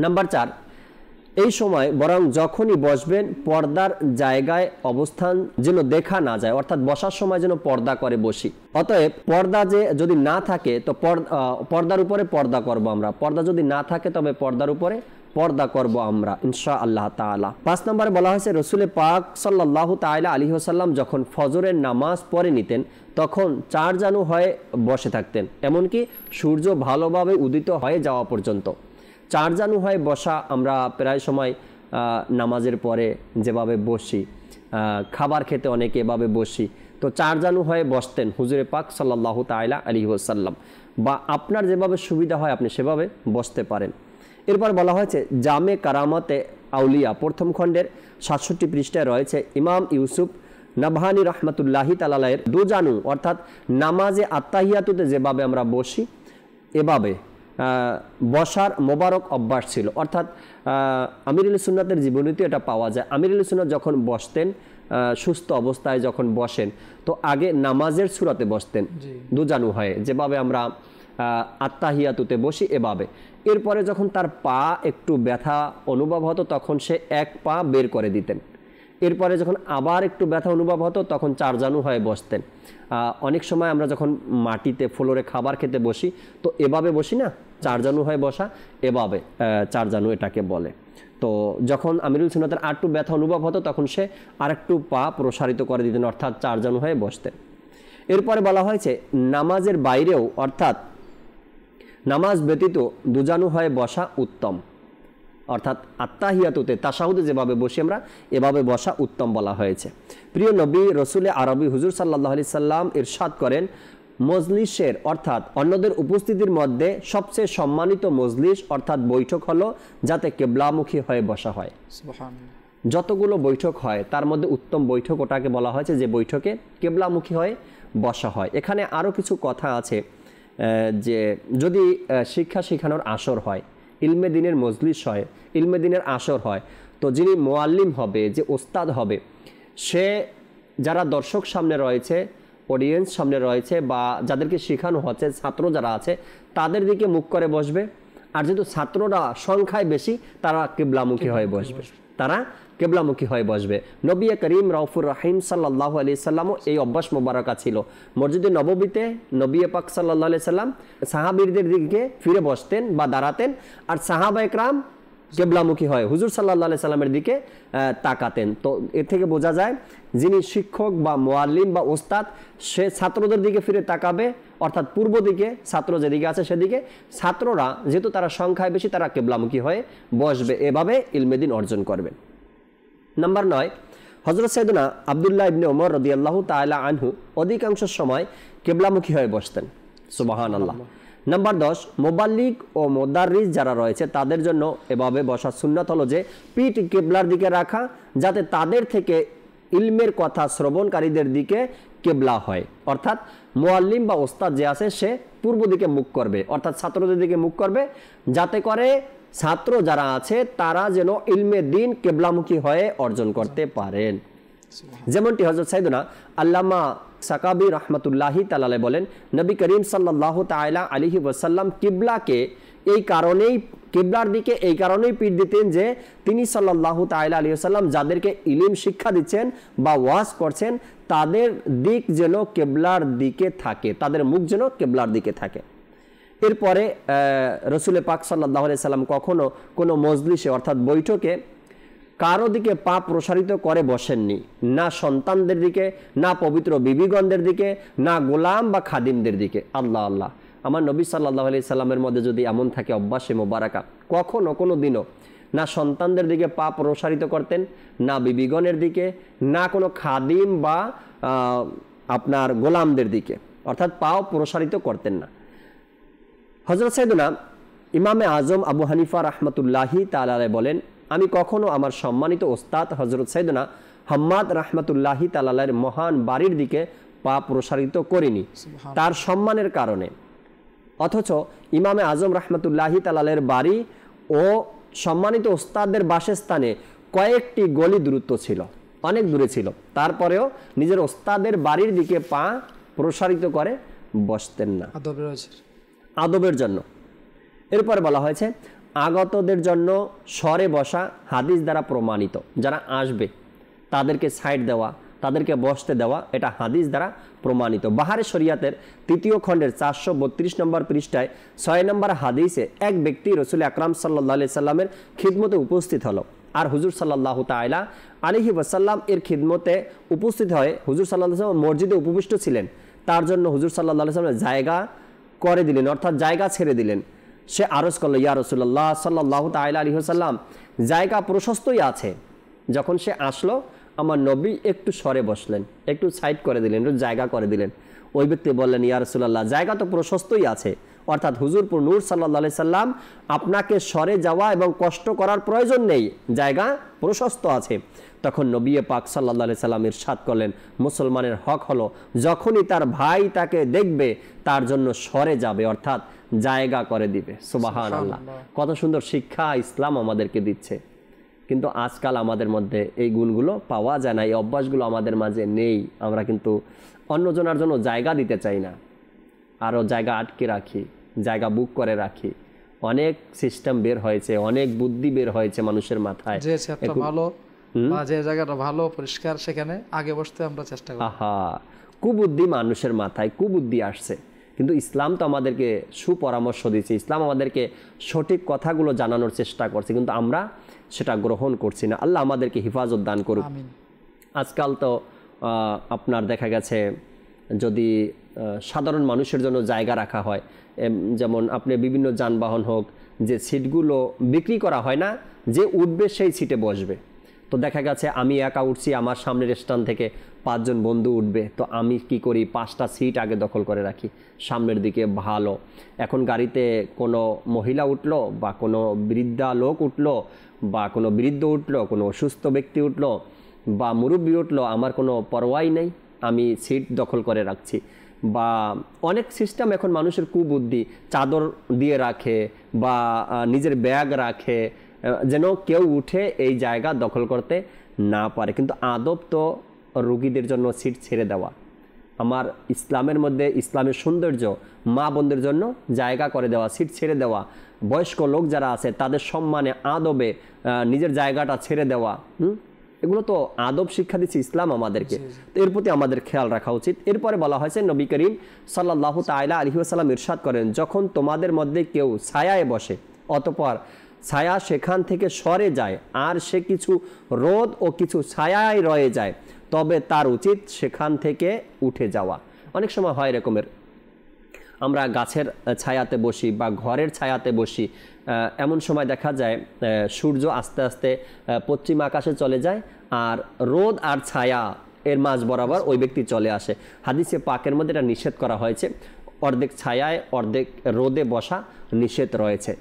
B: নাম্বার 4, এই সময় বরং যখনই বসবেন পর্দার জায়গায় অবস্থান যেন দেখা না যায়, অর্থাৎ বসার সময় যেন পর্দা করে বসি। অতএব পর্দা যদি না থাকে তো পর্দার উপরে পর্দা করব আমরা, পর্দা যদি না থাকে তবে পর্দার উপরে পর্দা করব আমরা ইনশাআল্লাহ তাআলা। 5 নম্বরে বলা হয়েছে রাসূল পাক সাল্লাল্লাহু তাআলা আলাইহি ওয়াসাল্লাম যখন ফজরের নামাজ পড়ে নিতেন তখন 4 জানু হয়ে বসে থাকতেন, এমনকি সূর্য ভালোভাবে উদিত হয়ে যাওয়া পর্যন্ত। 4 জানু হয়ে বসা আমরা প্রায় সময় নামাজের পরে যেভাবে বসি, খাবার খেতে অনেকে এভাবে বসি, তো 4 জানু হয়ে বসতেন হুজুরে পাক সাল্লাল্লাহু তাআলা আলাইহি ওয়াসাল্লাম, বা আপনার যেভাবে সুবিধা হয় আপনি সেভাবে বসতে পারেন। এরপর বলা হয়েছে জামে কারামতে আউলিয়া 1ম খণ্ডের 67 পৃষ্ঠায় রয়েছে ইমাম ইউসুফ নাবহানী রহমতুল্লাহি তাআলা এর 2 জানু অর্থাৎ নামাজে আত্তাহিয়াতুতে যেভাবে আমরা বসি এভাবে বসার মোবারক অভ্যাস ছিল। অর্থাৎ আমিরুল সুন্নাতের জীবনীতে এটা পাওয়া যায়। আমিরুল সুন্নাত যখন বসতেন, সুস্থ অবস্থায় যখন বসেন, তো আগে নামাজের সূরাতে বসতেন 2 জানু হয়ে, যেভাবে আমরা আত্তাহিয়াতুতে বসি এভাবে। এরপরে যখন তার পা একটু ব্যথা অনুভব হতো তখন সে 1 পা বের করে দিতেন। এরপরে যখন আবার একটু ব্যথা অনুভব হতো তখন 4 জানু হয়ে বসতেন। অনেক সময় আমরা যখন মাটিতে ফ্লোরে খাবার খেতে বসি তো এভাবে বসি না, 4 জানু হয়ে বসা, এভাবে 4 জানু এটাকে বলে। তো যখন আমিরুল সুন্নাতের আরেকটু ব্যথা অনুভব হতো তখন সে আরেকটু পা প্রসারিত করে দিতেন, অর্থাৎ 4 জানু হয়ে বসতেন। এরপরে বলা হয়েছে নামাজের বাইরেও অর্থাৎ নামাজ ব্যতীত 2 জানু হয়ে বসা উত্তম, অর্থাৎ আত্তাহিয়াতুতে তাশাহুদে যেভাবে বসি আমরা এভাবে বসা উত্তম বলা হয়েছে। প্রিয় নবী রসুলে আরবি হুজুর সাল্লাল্লাহু আলাইহি সাল্লাম ইরশাদ করেন, মজলিসের অর্থাৎ অন্যদের উপস্থিতির মধ্যে সবচেয়ে সম্মানিত মজলিস অর্থাৎ বৈঠক হলো যাতে কিবলামুখী হয়ে বসা হয়। সুবহানাল্লাহ। যতগুলো বৈঠক হয় তার মধ্যে উত্তম বৈঠক ওটাকে বলা হয়েছে যে বৈঠকে কিবলামুখী হয়ে বসা হয়। এখানে আরও কিছু কথা আছে, যে যদি শিক্ষা শেখানোর আসর হয়, ইলমে দিনের মজলিস হয়, ইলমে দিনের আসর হয়, তো যিনি মুআল্লিম হবে, যে ওস্তাদ হবে, সে যারা দর্শক সামনে রয়েছে, অডিয়েন্স সামনে রয়েছে, বা যাদেরকে শেখানো হচ্ছে, ছাত্র যারা আছে, তাদের দিকে মুখ করে বসবে। আর যেহেতু ছাত্ররা সংখ্যায় বেশি তারা কিবলামুখী হয়ে বসবে, তারা কিবলামুখী হয়ে বসবে। নবী করিম রাউফুর রহিম সাল্লাল্লাহু আলাইহি সাল্লামও এই অভ্যাস মোবারকা ছিল। মসজিদে নববীতে নবী পাক সাল্লাল্লাহু আলাইহি সাল্লাম সাহাবীদের দিকে ফিরে বসতেন বা দাঁড়াতেন, আর সাহাবায়ে কেরাম কিবলামুখী হয় হুজুর সাল্লাল্লাহু আলাইহি সাল্লামের দিকে তাকাতেন। তো এর থেকে বোঝা যায় যিনি শিক্ষক বা মুআল্লিম বা ওস্তাদ, সে ছাত্রদের দিকে ফিরে তাকাবে, অর্থাৎ পূর্ব দিকে, ছাত্র যেদিকে আছে সেদিকে। ছাত্ররা যেহেতু তারা সংখ্যায় বেশি তারা কিবলামুখী হয়ে বসবে, এভাবে ইলমে দিন অর্জন করবেন। নাম্বার 9, হযরত সাইয়েদনা আব্দুল্লাহ ইবনে ওমর রাদিয়াল্লাহু তাআলা আনহু অধিকাংশ সময় কিবলামুখী হয়ে বসতেন। সুবহানাল্লাহ। নাম্বার 10, মুবাল্লিগ ও মুদাররিস যারা রয়েছে তাদের জন্য এভাবে বসার সুন্নাত হলো যে পিঠ কিবলার দিকে রাখা, যাতে তাদের থেকে ইলমের কথা শ্রবণকারীদের দিকে কিবলা হয়। অর্থাৎ মুআল্লিম বা ওস্তাদ যে আছে সে পূর্ব দিকে মুখ করবে, অর্থাৎ ছাত্রদের দিকে মুখ করবে, যাতে করে ছাত্র যারা আছে তারা যেন ইলমে দিন কিবলামুখী হয়ে অর্জন করতে পারেন। যেমনটি হযরত সাইয়েদনা আল্লামা সাকাবি রহমতুল্লাহি তাআলা বলেন, নবী করিম সাল্লাল্লাহু তাআলা আলাইহি ওয়াসাল্লাম কিবলাকে এই কারণেই, কিবলার দিকে এই কারণেই পিঠ দিতেন যে তিনি সাল্লাল্লাহু তাআলা আলাইহি ওয়াসাল্লাম যাদেরকে ইলম শিক্ষা দিচ্ছেন বা ওয়াজ করছেন তাদের দিক যেন কিবলার দিকে থাকে, তাদের মুখ যেন কিবলার দিকে থাকে। এরপরে রসুল পাক সাল্লাল্লাহু আলাইহি সাল্লাম কখনো কোনো মজলিসে অর্থাৎ বৈঠকে কারো দিকে পা প্রসারিত করে বসেননি, না সন্তানদের দিকে, না পবিত্র বিবিগণদের দিকে, না গোলাম বা খাদিমদের দিকে। আল্লাহ আল্লাহ, আমার নবী সাল্লাল্লাহু আলাইহি সাল্লামের মধ্যে যদি এমন থাকে অভ্যাসে মোবারকা, কখনো কোনো দিনও না সন্তানদের দিকে পা প্রসারিত করতেন, না বিবিগণের দিকে, না কোনো খাদিম বা আপনার গোলামদের দিকে, অর্থাৎ পাও প্রসারিত করতেন না। হযরত সাইয়েদনা ইমামে আজম আবু হানিফা রাহমাতুল্লাহি তাআলা বলেন, আমি কখনো আমার সম্মানিত ওস্তাদ হযরত সাইয়েদনা হাম্মাদ রাহমাতুল্লাহি তাআলার মহান বাড়ির দিকে পা প্রসারিত করিনি তার সম্মানের কারণে। অথচ ইমামে আজম রাহমাতুল্লাহি তাআলার বাড়ি ও সম্মানিত ওস্তাদের বাসস্থানে কয়েকটি গলি দূরত্ব ছিল, অনেক দূরে ছিল, তারপরেও নিজের ওস্তাদের বাড়ির দিকে পা প্রসারিত করে বসতেন না, আদবের জন্য। এরপরে বলা হয়েছে আগতদের জন্য সরে বসা হাদিস দ্বারা প্রমাণিত, যারা আসবে তাদেরকে সাইড দেওয়া, তাদেরকে বসতে দেওয়া, এটা হাদিস দ্বারা প্রমাণিত। বাহারে শরিয়াতের 3য় খণ্ডের 432 নম্বর পৃষ্ঠায় 6 নম্বর হাদিসে এক ব্যক্তি রসুল আকরাম সাল্লাল্লাহু আলাইহি সাল্লামের খিদমতে উপস্থিত হলো, আর হুজুর সাল্লাল্লাহু তাআলা আলাইহি ওয়াসাল্লাম এর খিদমতে উপস্থিত হয়ে হুজুর সাল্লাল্লাহু আলাইহি ওয়াসাল্লাম মসজিদে উপবিষ্ট ছিলেন, তার জন্য হুজুর সাল্লাল্লাহু আলাইহি ওয়াসাল্লাম জায়গা করে দিলেন, অর্থাৎ জায়গা ছেড়ে দিলেন। সে আরজ করলো, ইয়া রাসূলুল্লাহ সাল্লাল্লাহু তাআলা আলাইহি ওয়াসাল্লাম, জায়গা প্রশস্তই আছে। যখন সে আসলো আমার নবী একটু সরে বসলেন, একটু সাইড করে দিলেন, একটু জায়গা করে দিলেন। ওই ব্যক্তি বললেন, ইয়া রাসূলুল্লাহ, জায়গা তো প্রশস্তই আছে, অর্থাৎ হুজুরপুর নূর সাল্লাল্লাহু আলাইহি সাল্লাম আপনাকে সরে যাওয়া এবং কষ্ট করার প্রয়োজন নেই, জায়গা প্রশস্ত আছে। তখন নবী পাক সাল্লাল্লাহু আলাইহি সাল্লাম ইরশাদ করলেন, মুসলমানের হক হলো যখনই তার ভাই তাকে দেখবে তার জন্য সরে যাবে, অর্থাৎ জায়গা করে দিবে। সুবহানাল্লাহ, কত সুন্দর শিক্ষা ইসলাম আমাদেরকে দিচ্ছে। কিন্তু আজকাল আমাদের মধ্যে এই গুণগুলো পাওয়া যায় না, এই অভ্যাসগুলো আমাদের মাঝে নেই। আমরা কিন্তু অন্যজনের জন্য জায়গা দিতে চাই না, আরও জায়গা আটকে রাখি, জায়গা বুক করে রাখি। অনেক সিস্টেম বের হয়েছে, অনেক বুদ্ধি বের হয়েছে মানুষের মাথায়।
C: যে জায়গাটা ভালো পরিষ্কার সেখানে আগে বসতে আমরা চেষ্টা করি।
B: কুবুদ্ধি মানুষের মাথায়, কুবুদ্ধি আসছে। কিন্তু ইসলাম তো আমাদেরকে সুপরামর্শ দিচ্ছে, ইসলাম আমাদেরকে সঠিক কথাগুলো জানানোর চেষ্টা করছে, কিন্তু আমরা সেটা গ্রহণ করছি না। আল্লাহ আমাদেরকে হিফাজত দান করুক। আজকাল তো আপনার দেখা গেছে যদি সাধারণ মানুষের জন্য জায়গা রাখা হয়, যেমন আপনি বিভিন্ন যানবাহন হোক, যে সিটগুলো বিক্রি করা হয় না, যে উঠবে সেই সিটে বসবে। তো দেখা গেছে আমি একা উঠছি, আমার সামনের স্ট্যান্ড থেকে 5 জন বন্ধু উঠবে, তো আমি কি করি 5টা সিট আগে দখল করে রাখি সামনের দিকে। ভালো, এখন গাড়িতে কোনো মহিলা উঠলো বা কোনো বৃদ্ধা লোক উঠলো বা কোনো বৃদ্ধ উঠলো, কোনো অসুস্থ ব্যক্তি উঠলো বা মুরব্বী উঠলো, আমার কোনো পরোয়াই নেই, আমি সিট দখল করে রাখছি। বা অনেক সিস্টেম এখন মানুষের কুবুদ্ধি, চাদর দিয়ে রাখে বা নিজের ব্যাগ রাখে, যেন কেউ উঠে এই জায়গা দখল করতে না পারে। কিন্তু আদব তো রোগীদের জন্য সিট ছেড়ে দেওয়া। আমার ইসলামের মধ্যে ইসলামের সৌন্দর্য মা বোনদের জন্য জায়গা করে দেওয়া, সিট ছেড়ে দেওয়া, বয়স্ক লোক যারা আছে তাদের সম্মানে আদবে নিজের জায়গাটা ছেড়ে দেওয়া, এগুলো তো আদব শিক্ষা দিচ্ছে ইসলাম আমাদেরকে। তো এর প্রতি আমাদের খেয়াল রাখা উচিত। এরপরে বলা হয়েছে নবী করিম সাল্লাল্লাহু তাআলা আলাইহি ওয়াসাল্লাম ইরশাদ করেন, যখন তোমাদের মধ্যে কেউ ছায়ায় বসে অতঃপর ছায়া সেখান থেকে সরে যায় আর সে কিছু রোদ ও কিছু ছায়ায় রয়ে যায়, তবে তার উচিত সেখান থেকে উঠে যাওয়া। অনেক সময় হয় এরকমের, আমরা গাছের ছায়াতে বসি বা ঘরের ছায়াতে বসি, এমন সময় দেখা যায় সূর্য আস্তে আস্তে পশ্চিম আকাশে চলে যায় আর রোদ আর ছায়া এর মাঝ বরাবর ওই ব্যক্তি চলে আসে। হাদিসে পাকের মধ্যে এটা নিষেধ করা হয়েছে, অর্ধেক ছায়ায় অর্ধেক রোদে বসা নিষেধ রয়েছে।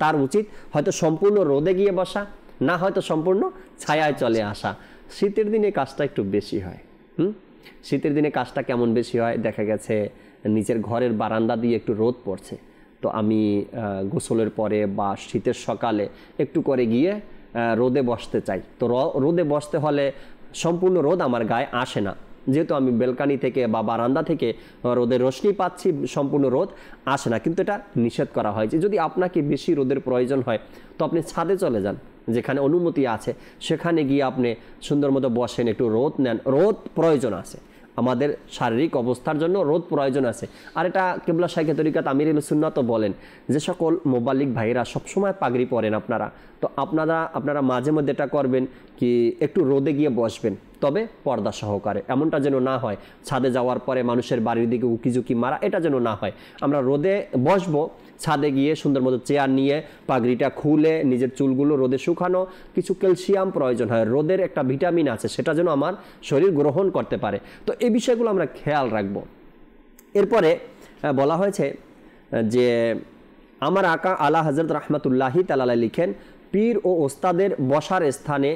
B: তার উচিত হয়তো সম্পূর্ণ রোদে গিয়ে বসা, না হয়তো সম্পূর্ণ ছায়ায় চলে আসা। শীতের দিনে কাজটা একটু বেশি হয়। শীতের দিনে কাজটা কেমন বেশি হয়, দেখা গেছে নিজের ঘরের বারান্দা দিয়ে একটু রোদ পড়ছে, তো আমি গোসলের পরে বা শীতের সকালে একটু করে গিয়ে রোদে বসতে চাই। তো রোদে বসতে হলে সম্পূর্ণ রোদ আমার গায়ে আসে না, যেহেতু আমি বেলকানি থেকে বা বারান্দা থেকে রোদের রোশনি পাচ্ছি, সম্পূর্ণ রোদ আসে না। কিন্তু এটা নিষেধ করা হয়েছে। যদি আপনাকে বেশি রোদের প্রয়োজন হয় তো আপনি ছাদে চলে যান, যেখানে অনুমতি আছে সেখানে গিয়ে আপনি সুন্দর মতো বসেন, একটু রোদ নেন। রোদ প্রয়োজন আছে, আমাদের শারীরিক অবস্থার জন্য রোদ প্রয়োজন আছে। আর এটা কিবলা শাইখে তরিকাত আমির সুন্নাতও বলেন, যে সকল মোবাল্লিগ ভাইরা সবসময় পাগড়ি পরেন আপনারা, তো আপনারা মাঝে মধ্যে এটা করবেন কি একটু রোদে গিয়ে বসবেন, তবে পর্দা সহকারে। এমনটা যেন না হয় ছাদে যাওয়ার পরে মানুষের বাড়ির দিকে উকিঝুঁকি মারা, এটা যেন না হয়। আমরা রোদে বসবো, ছাদে গিয়ে সুন্দর মতো চেয়ার নিয়ে পাগড়িটা খুলে নিজের চুলগুলো রোদে শুকানো, কিছু ক্যালসিয়াম প্রয়োজন হয়, রোদের একটা ভিটামিন আছে, সেটা যেন আমার শরীর গ্রহণ করতে পারে। তো এই বিষয়গুলো আমরা খেয়াল রাখবো। এরপরে বলা হয়েছে যে আমার আকা আলা হযরত রাহমাতুল্লাহি তাআলা লিখেন, পীর ও ওস্তাদের বসার স্থানে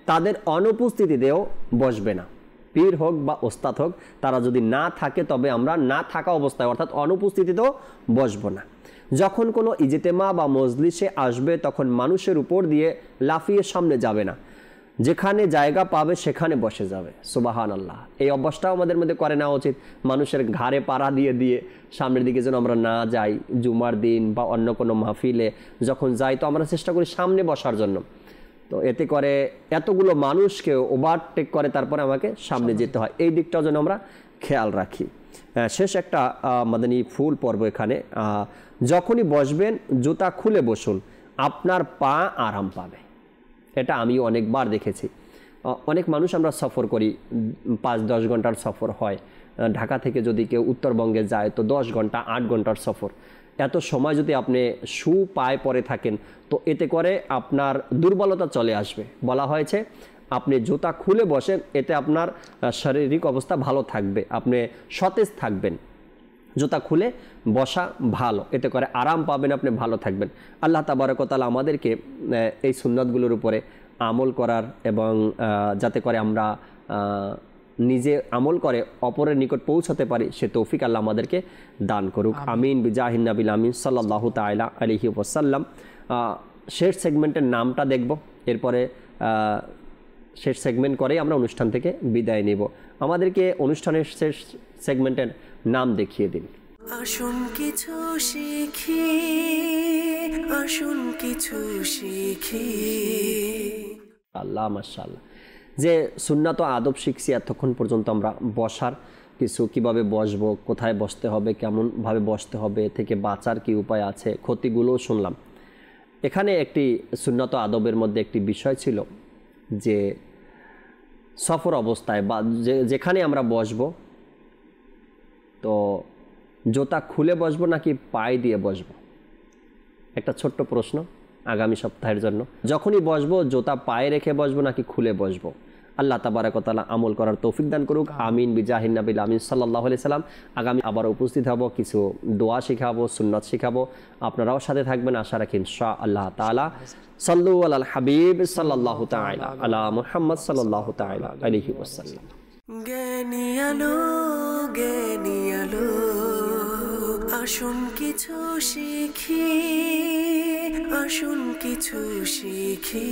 B: তাদের অনুপস্থিতিতেও বসবে না। পীর হোক বা ওস্তাদ হোক, তারা যদি না থাকে তবে আমরা না থাকা অবস্থায় অর্থাৎ অনুপস্থিতিতেও বসবো না। যখন কোনো ইজতেমা বা মজলিসে আসবে তখন মানুষের উপর দিয়ে লাফিয়ে সামনে যাবে না, যেখানে জায়গা পাবে সেখানে বসে যাবে। সুবহানাল্লাহ। এই অভ্যাসটাও আমাদের মধ্যে করে নেওয়া উচিত। মানুষের ঘাড়ে পাড়া দিয়ে দিয়ে সামনের দিকে যেন আমরা না যাই। জুমার দিন বা অন্য কোনো মাহফিলে যখন যাই তো আমরা চেষ্টা করি সামনে বসার জন্য। তো এতে করে এতগুলো মানুষকে ওভারটেক করে তারপরে আমাকে সামনে যেতে হয়। এই দিকটাও যেন আমরা খেয়াল রাখি। শেষ একটা মাদানী ফুল পর্ব এখানে, যখনই বসবেন জুতা খুলে বসুন, আপনার পা আরাম পাবে। এটা আমি অনেকবার দেখেছি। অনেক মানুষ আমরা সফর করি, 5-10 ঘন্টার সফর হয়। ঢাকা থেকে যদি কেউ উত্তরবঙ্গে যায় তো 10 ঘন্টা 8 ঘন্টার সফর। এত সময় যদি আপনি শু পায়ে পরে থাকেন তো এতে করে আপনার দুর্বলতা চলে আসবে। বলা হয়েছে আপনি জুতা খুলে বসেন, এতে আপনার শারীরিক অবস্থা ভালো থাকবে, আপনি সতেজ থাকবেন। জুতা খুলে বসা ভালো, এতে করে আরাম পাবেন, আপনি ভালো থাকবেন। আল্লাহ তাবারক ওয়া তাআলা আমাদেরকে এই সুন্নাতগুলোর উপরে আমল করার এবং যাতে করে আমরা নিজে আমল করে অপরের নিকট পৌঁছাতে পারি সে তৌফিক আল্লাহ আমাদেরকে দান করুক। আমিন বিজাহিন নাবিল আমিন সাল্লাল্লাহু তাআলা আলাইহি ওয়াসাল্লাম। শেষ সেগমেন্টের নামটা দেখব, এরপরে শেষ সেগমেন্ট করেই আমরা অনুষ্ঠান থেকে বিদায় নেব। আমাদেরকে অনুষ্ঠানের শেষ সেগমেন্টের নাম দেখিয়ে দিন।
F: আসুন কিছু শিখি, আসুন কিছু শিখি।
B: আল্লাহ মাশাআল্লাহ। যে সুন্নাত ও আদব শিখছি এতক্ষণ পর্যন্ত আমরা, বসার কিছু, কিভাবে বসবো, কোথায় বসতে হবে, কেমনভাবে বসতে হবে, থেকে বাঁচার কি উপায় আছে, ক্ষতিগুলোও শুনলাম। এখানে একটি সুন্নাত ও আদবের মধ্যে একটি বিষয় ছিল যে সফর অবস্থায় বা যেখানে আমরা বসবো তো জুতা খুলে বসবো নাকি পায়ে দিয়ে বসবো? একটা ছোট্ট প্রশ্ন আগামী সপ্তাহের জন্য। যখনই বসবো জুতা পায়ে রেখে বসবো নাকি খুলে বসবো? আল্লাহ তাবারক ওয়া তাআলা আমল করার তৌফিক দান করুক। আমিন বিজাহিন নাবিল আমিন সাল্লাল্লাহু আলাইহি সাল্লাম। আগামী আবার উপস্থিত হব, কিছু দোয়া শিখাবো, সুন্নাত শিখাবো, আপনারাও সাথে থাকবেন আশা রাখি ইনশাআল্লাহ তাআলা। সাল্লু আলাল হাবিব সাল্লাল্লাহু তাআলা আলা মুহাম্মদ সাল্লাল্লাহু তাআলা আলাইহি ওয়াসাল্লাম।
F: জ্ঞানী আলো, জ্ঞানী আলো, আসুন কিছু শিখি, আসুন কিছু শিখি।